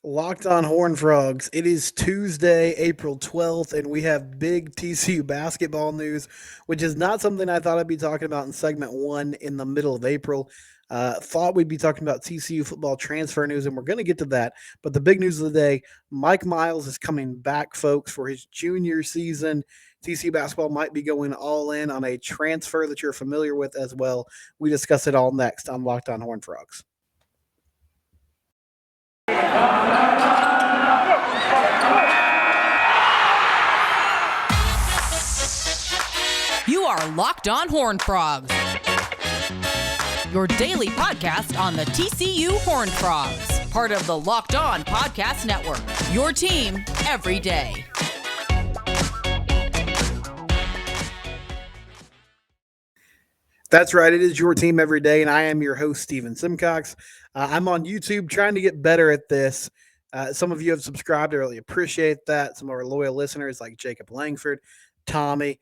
Locked on Horn Frogs. It is Tuesday, April 12th, and we have big TCU basketball news, which is not something I thought I'd be talking about in segment one in the middle of April. Thought we'd be talking about TCU football transfer news, and we're going to get to that. But the big news of the day, Mike Miles is coming back, folks, for his junior season. TCU basketball might be going all in on a transfer that you're familiar with as well. We discuss it all next on Locked on Horn Frogs. You are Locked on Horn Frogs, your daily podcast on the TCU Horn Frogs, part of the Locked On Podcast Network, your team every day. That's right. It is your team every day, and I am your host, Steven Simcox. I'm on YouTube trying to get better at this. Some of you have subscribed. I really appreciate that. Some of our loyal listeners like Jacob Langford, Tommy,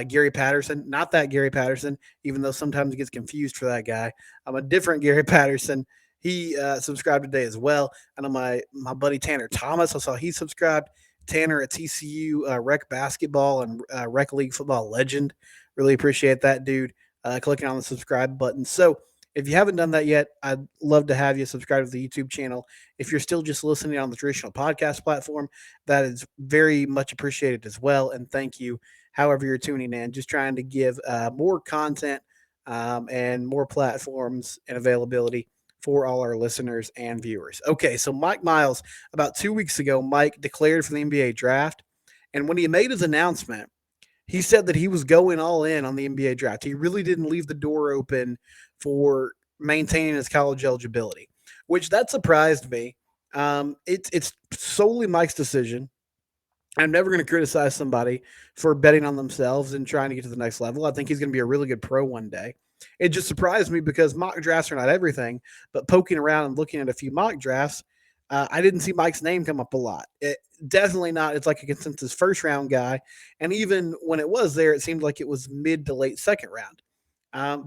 Gary Patterson. Not that Gary Patterson, even though sometimes he gets confused for that guy. I'm a different Gary Patterson. He subscribed today as well. I know my buddy Tanner Thomas. I saw he subscribed. Tanner, a TCU rec basketball and rec league football legend. Really appreciate that, dude. Clicking on the subscribe button. So if you haven't done that yet, I'd love to have you subscribe to the YouTube channel. If you're still just listening on the traditional podcast platform, that is very much appreciated as well. And thank you, however you're tuning in. Just trying to give more content and more platforms and availability for all our listeners and viewers. Okay, so Mike Miles, about 2 weeks ago, Mike declared for the NBA draft. And when he made his announcement, he said that he was going all in on the NBA draft. He really didn't leave the door open for maintaining his college eligibility, which that surprised me. It's solely Mike's decision. I'm never going to criticize somebody for betting on themselves and trying to get to the next level. I think he's going to be a really good pro one day. It just surprised me because mock drafts are not everything, but poking around and looking at a few mock drafts, I didn't see Mike's name come up a lot. Definitely not. It's like a consensus first round guy. And even when it was there, it seemed like it was mid to late second round.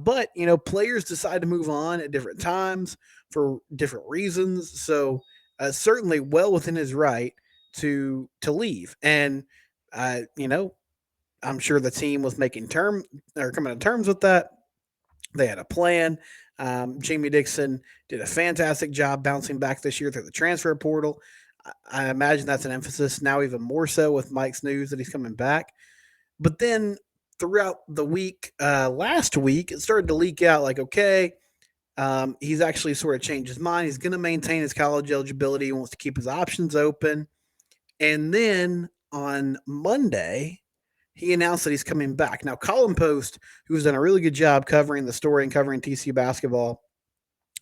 But, players decide to move on at different times for different reasons. So certainly well within his right to leave. And, I'm sure the team was making coming to terms with that. They had a plan. Jamie Dixon did a fantastic job bouncing back this year through the transfer portal. I imagine that's an emphasis now, even more so with Mike's news that he's coming back. But then throughout the week, last week, it started to leak out like, okay, he's actually sort of changed his mind. He's going to maintain his college eligibility. He wants to keep his options open. And then on Monday, he announced that he's coming back. Now, Colin Post, who's done a really good job covering the story and covering TCU basketball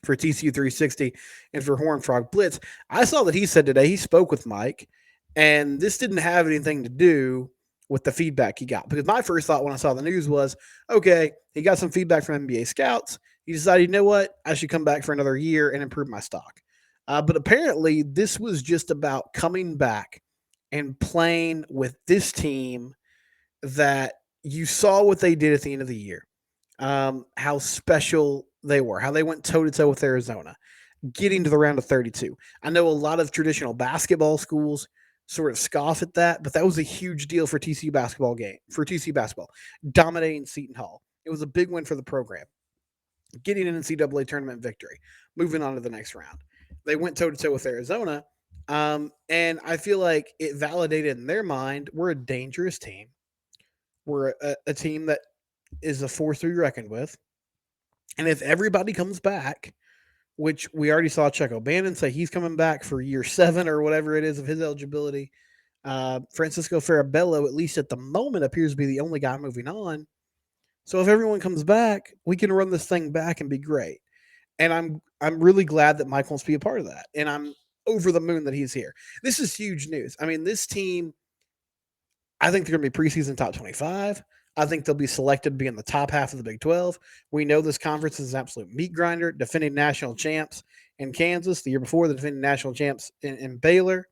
for TCU 360 and for Horn Frog Blitz, I saw that he said today he spoke with Mike, and this didn't have anything to do with the feedback he got. Because my first thought when I saw the news was, okay, he got some feedback from NBA scouts. He decided, you know what, I should come back for another year and improve my stock. But apparently, this was just about coming back and playing with this team that you saw what they did at the end of the year, how special they were, how they went toe to toe with Arizona, getting to the round of 32. I know a lot of traditional basketball schools sort of scoff at that, but that was a huge deal for TCU basketball, dominating Seton Hall. It was a big win for the program, getting an NCAA tournament victory, moving on to the next round. They went toe to toe with Arizona, and I feel like it validated in their mind we're a dangerous team. We're a team that is a force to be reckoned with. And if everybody comes back, which we already saw Chuck O'Bannon say he's coming back for year 7 or whatever it is of his eligibility. Francisco Farabello, at least at the moment, appears to be the only guy moving on. So if everyone comes back, we can run this thing back and be great. And I'm really glad that Mike wants to be a part of that. And I'm over the moon that he's here. This is huge news. I mean, this team, I think they're going to be preseason top 25. I think they'll be selected to be in the top half of the Big 12. We know this conference is an absolute meat grinder, defending national champs in Kansas the year before, the defending national champs in Baylor.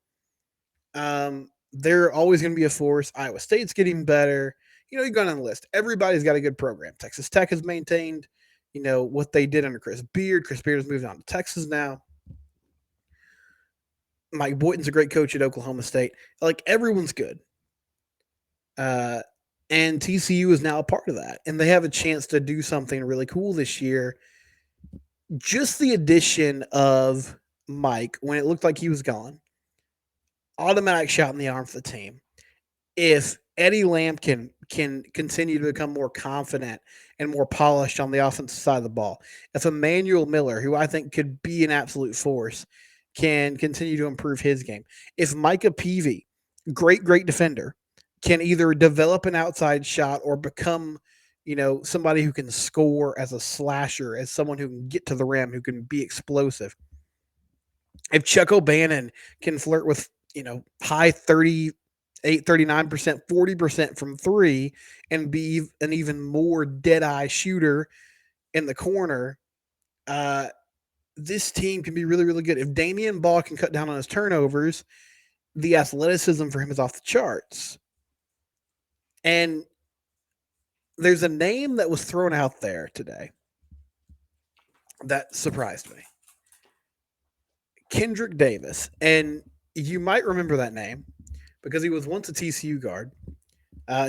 They're always going to be a force. Iowa State's getting better. You go down the list. Everybody's got a good program. Texas Tech has maintained, what they did under Chris Beard. Chris Beard has moved on to Texas now. Mike Boynton's a great coach at Oklahoma State. Like everyone's good. Uh, and TCU is now a part of that. And they have a chance to do something really cool this year. Just the addition of Mike when it looked like he was gone, automatic shot in the arm for the team. If Eddie Lamb can continue to become more confident and more polished on the offensive side of the ball, if Emmanuel Miller, who I think could be an absolute force, can continue to improve his game, if Micah Peavy, great defender, can either develop an outside shot or become, somebody who can score as a slasher, as someone who can get to the rim, who can be explosive. If Chuck O'Bannon can flirt with, high 38, 39%, 40% from three and be an even more dead eye shooter in the corner, uh, this team can be really, really good. If Damian Ball can cut down on his turnovers, the athleticism for him is off the charts. And there's a name that was thrown out there today that surprised me. Kendrick Davis. And you might remember that name because he was once a TCU guard.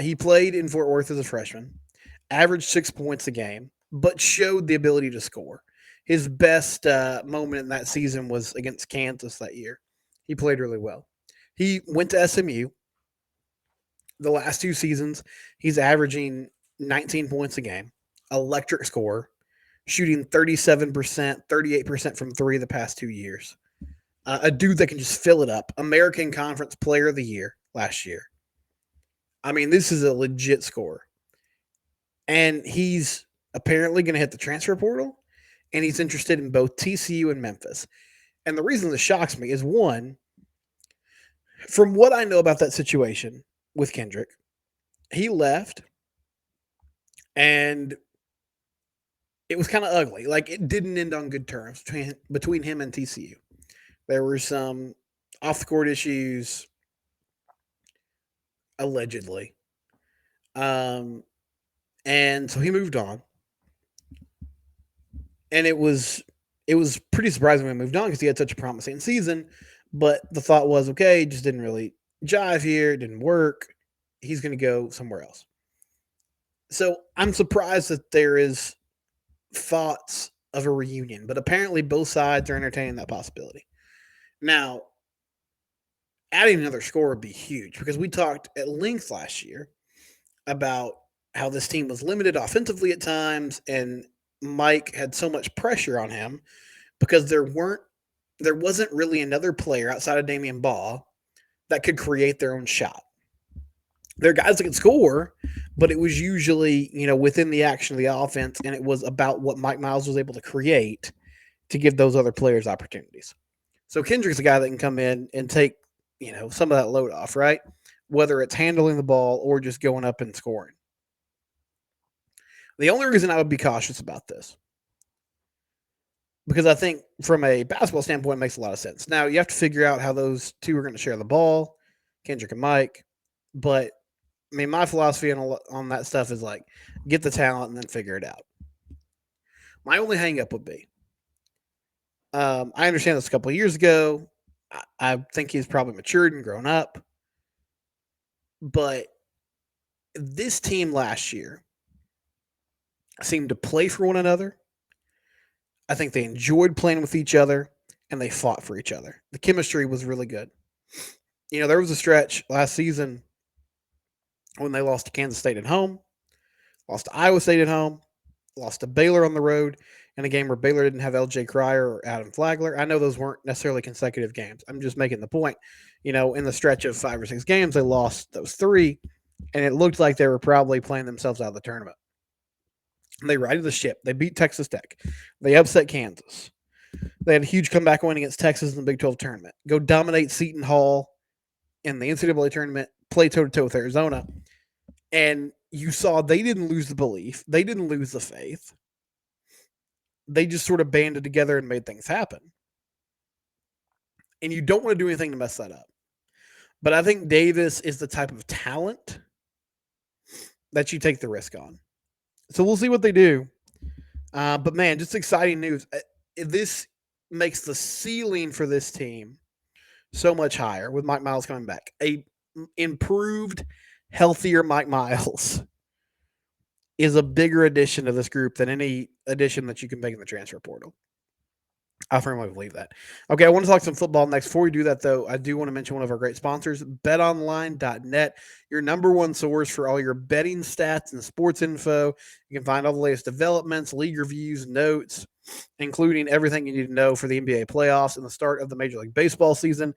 He played in Fort Worth as a freshman, averaged 6 points a game, but showed the ability to score. His best moment in that season was against Kansas that year. He played really well. He went to SMU. The last 2 seasons, he's averaging 19 points a game, electric scorer, shooting 37%, 38% from three the past 2 years. A dude that can just fill it up. American Conference Player of the Year last year. I mean, this is a legit scorer. And he's apparently going to hit the transfer portal, and he's interested in both TCU and Memphis. And the reason this shocks me is one, from what I know about that situation with Kendrick, he left and it was kind of ugly. Like it didn't end on good terms between him and TCU. There were some off the court issues, allegedly. Um, and so he moved on. And it was pretty surprising when he moved on because he had such a promising season. But the thought was, okay, just didn't really jive here, didn't work. He's going to go somewhere else. So I'm surprised that there is thoughts of a reunion, but apparently both sides are entertaining that possibility. Now, adding another score would be huge because we talked at length last year about how this team was limited offensively at times and Mike had so much pressure on him because there wasn't really another player outside of Damian Ball that could create their own shot. There are guys that could score, but it was usually, within the action of the offense, and it was about what Mike Miles was able to create to give those other players opportunities. So Kendrick's a guy that can come in and take, some of that load off, right? Whether it's handling the ball or just going up and scoring. The only reason I would be cautious about this, because I think from a basketball standpoint, it makes a lot of sense. Now, you have to figure out how those two are going to share the ball, Kendrick and Mike. But, I mean, my philosophy on that stuff is like, get the talent and then figure it out. My only hang-up would be, I understand this a couple of years ago. I think he's probably matured and grown up. But this team last year seemed to play for one another. I think they enjoyed playing with each other, and they fought for each other. The chemistry was really good. There was a stretch last season when they lost to Kansas State at home, lost to Iowa State at home, lost to Baylor on the road in a game where Baylor didn't have LJ Cryer or Adam Flagler. I know those weren't necessarily consecutive games. I'm just making the point. In the stretch of 5 or 6 games, they lost those 3, and it looked like they were probably playing themselves out of the tournament. They righted the ship. They beat Texas Tech. They upset Kansas. They had a huge comeback win against Texas in the Big 12 tournament. Go dominate Seton Hall in the NCAA tournament, play toe-to-toe with Arizona. And you saw they didn't lose the belief. They didn't lose the faith. They just sort of banded together and made things happen. And you don't want to do anything to mess that up. But I think Davis is the type of talent that you take the risk on. So we'll see what they do. But man, just exciting news. This makes the ceiling for this team so much higher with Mike Miles coming back. A improved, healthier Mike Miles is a bigger addition to this group than any addition that you can make in the transfer portal. I firmly believe that. Okay, I want to talk some football next. Before we do that, though, I do want to mention one of our great sponsors, betonline.net, your number one source for all your betting stats and sports info. You can find all the latest developments, league reviews, notes, including everything you need to know for the NBA playoffs and the start of the Major League Baseball season.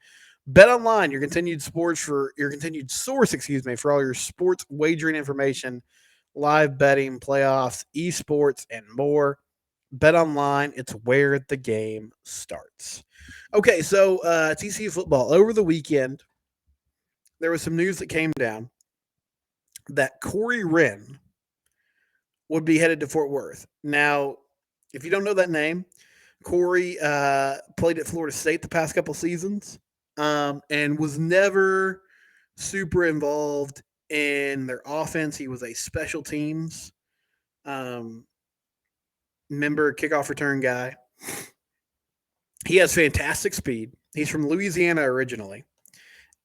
BetOnline, your continued source, for all your sports wagering information, live betting, playoffs, esports, and more. Bet online, it's where the game starts. Okay, so TCU football over the weekend, there was some news that came down that Corey Wren would be headed to Fort Worth. Now, if you don't know that name, Corey played at Florida State the past couple seasons and was never super involved in their offense. He was a special teams um, member, kickoff return guy. He has fantastic speed. He's from Louisiana originally,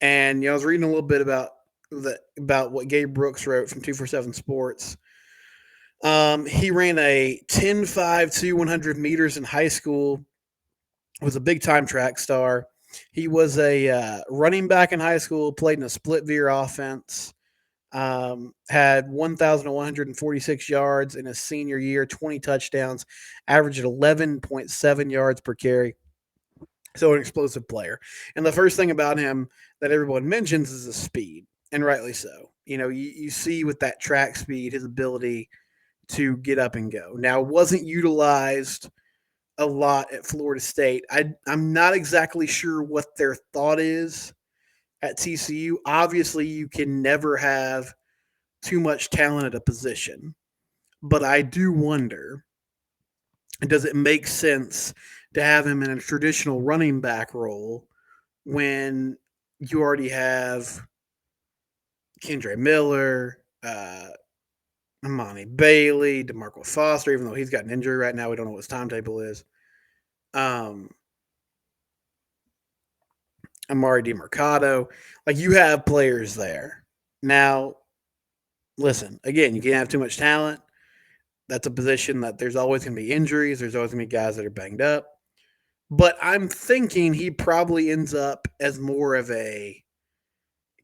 and I was reading a little bit about what Gabe Brooks wrote from 247 Sports. He ran a 10.5 to 100 meters in high school. Was a big time track star. He was a running back in high school. Played in a split veer offense. Had 1,146 yards in his senior year, 20 touchdowns, averaged 11.7 yards per carry. So an explosive player. And the first thing about him that everyone mentions is his speed, and rightly so. You see with that track speed, his ability to get up and go. Now, wasn't utilized a lot at Florida State. I'm not exactly sure what their thought is at TCU. Obviously, you can never have too much talent at a position, but I do wonder, does it make sense to have him in a traditional running back role when you already have Kendre Miller, Amani Bailey, DeMarco Foster, even though he's got an injury right now, we don't know what his timetable is. Amari DiMercado. Like, you have players there. Now, listen, again, you can't have too much talent. That's a position that there's always going to be injuries. There's always going to be guys that are banged up. But I'm thinking he probably ends up as more of a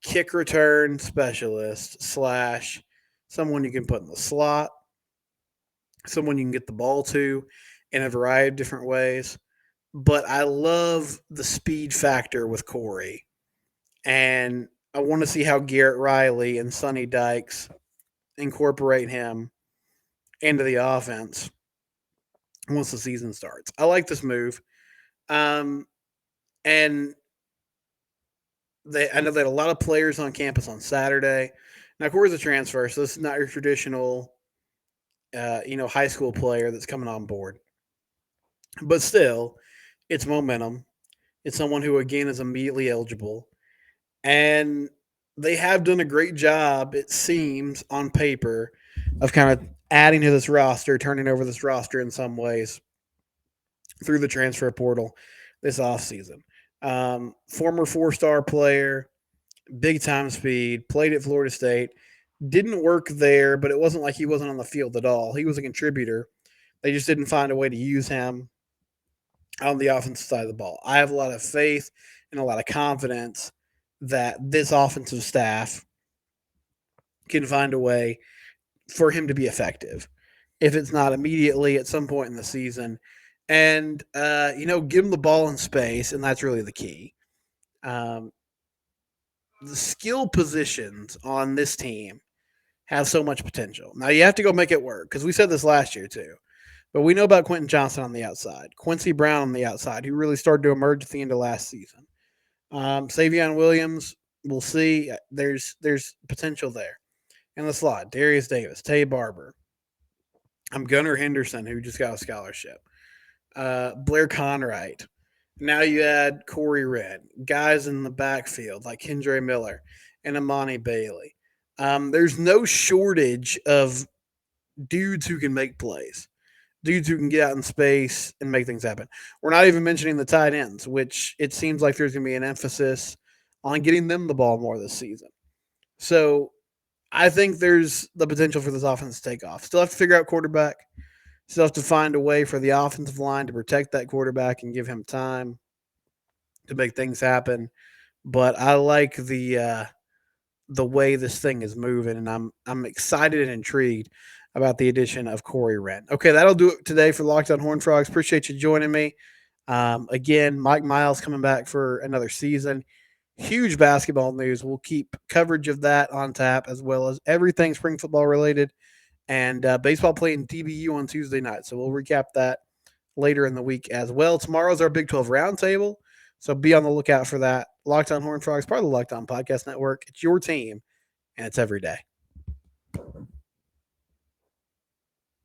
kick return specialist / someone you can put in the slot, someone you can get the ball to in a variety of different ways. But I love the speed factor with Corey. And I want to see how Garrett Riley and Sonny Dykes incorporate him into the offense once the season starts. I like this move. And I know they had a lot of players on campus on Saturday. Now, Corey's a transfer, so this is not your traditional, high school player that's coming on board. But still, it's momentum. It's someone who, again, is immediately eligible. And they have done a great job, it seems, on paper, of kind of adding to this roster, turning over this roster in some ways through the transfer portal this offseason. Former 4-star player, big time speed, played at Florida State, didn't work there, but it wasn't like he wasn't on the field at all. He was a contributor. They just didn't find a way to use him on the offensive side of the ball. I have a lot of faith and a lot of confidence that this offensive staff can find a way for him to be effective. If it's not immediately, at some point in the season. And, give him the ball in space, and that's really the key. The skill positions on this team have so much potential. Now, you have to go make it work, because we said this last year too. But we know about Quentin Johnson on the outside, Quincy Brown on the outside, who really started to emerge at the end of last season. Savion Williams, we'll see. There's potential there. In the slot, Darius Davis, Tay Barber, Gunnar Henderson, who just got a scholarship, Blair Conwright. Now you add Corey Wren, guys in the backfield like Kendre Miller and Amani Bailey. There's no shortage of dudes who can make plays, dudes who can get out in space and make things happen. We're not even mentioning the tight ends, which it seems like there's going to be an emphasis on getting them the ball more this season. So I think there's the potential for this offense to take off. Still have to figure out quarterback. Still have to find a way for the offensive line to protect that quarterback and give him time to make things happen. But I like the way this thing is moving, and I'm excited and intrigued about the addition of Corey Wren. Okay, that'll do it today for Locked On Horn Frogs. Appreciate you joining me. Again, Mike Miles coming back for another season. Huge basketball news. We'll keep coverage of that on tap, as well as everything spring football related, and baseball playing TBU on Tuesday night. So we'll recap that later in the week as well. Tomorrow's our Big 12 roundtable, so be on the lookout for that. Locked On Horn Frogs, part of the Locked On Podcast Network. It's your team, and it's every day.